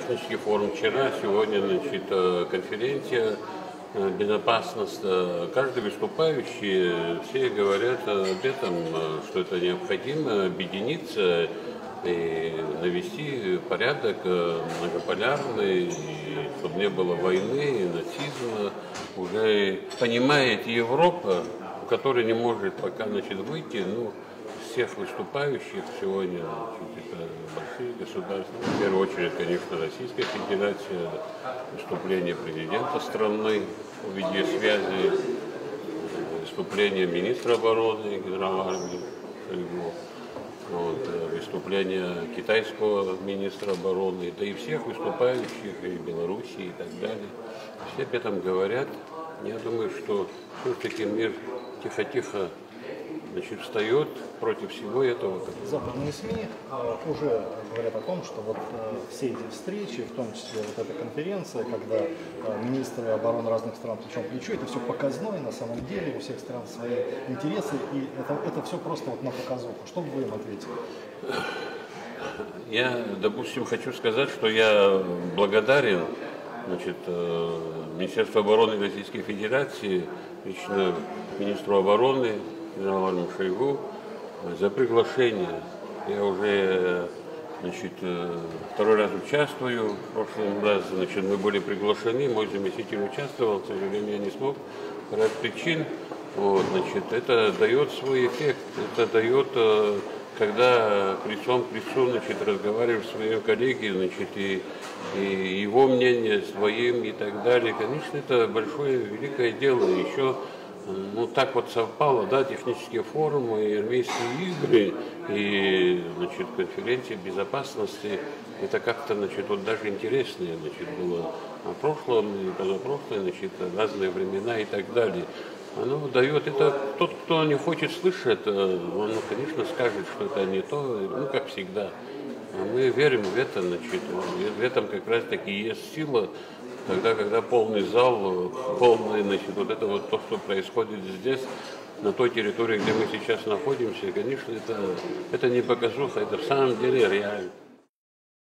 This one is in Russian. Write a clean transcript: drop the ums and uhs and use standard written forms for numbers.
технический форум вчера, сегодня, значит, конференция безопасность. Каждый выступающий, все говорят об этом, что это необходимо объединиться и навести порядок многополярный, и чтобы не было войны и нацизма. Уже понимает Европа, которая не может пока, значит, выйти, всех выступающих сегодня, это большие государства, в первую очередь, конечно, Российская Федерация, выступление президента страны в видеосвязи, выступление министра обороны генерала армии Шойгу, выступление китайского министра обороны, да и всех выступающих, и Белоруссии, и так далее. Все об этом говорят. Я думаю, что все-таки мир тихо-тихо, значит, встает против всего этого. Западные СМИ уже говорят о том, что вот все эти встречи, в том числе вот эта конференция, когда министры обороны разных стран плечом к плечу, это все показное, на самом деле у всех стран свои интересы, и это все просто вот на показуху. Что бы вы им ответили? Я, допустим, хочу сказать, что я благодарен, значит, Министерству обороны Российской Федерации, лично министру обороны генералу Шойгу за приглашение. Я уже, значит, второй раз участвую. В прошлый раз, значит, мы были приглашены, мой заместитель участвовал, к сожалению, я не смог по ряду причин. Значит, это дает свой эффект. Это дает, когда лицом к лицу, значит, разговариваешь с своим коллегой, значит, и его мнение своим и так далее. Конечно, это большое, великое дело. Еще так вот совпало, да, технические форумы, и армейские игры, и, значит, конференция безопасности. Это как-то, значит, вот даже интереснее, значит, было о прошлом и позапрошлом, значит, разные времена и так далее. Оно дает, это тот, кто не хочет слышать, он, конечно, скажет, что это не то, как всегда. А мы верим в это, значит, в этом как раз таки есть сила. Тогда, когда полный зал, полный, значит, вот это вот то, что происходит здесь, на той территории, где мы сейчас находимся, конечно, это не показуха, это в самом деле реально.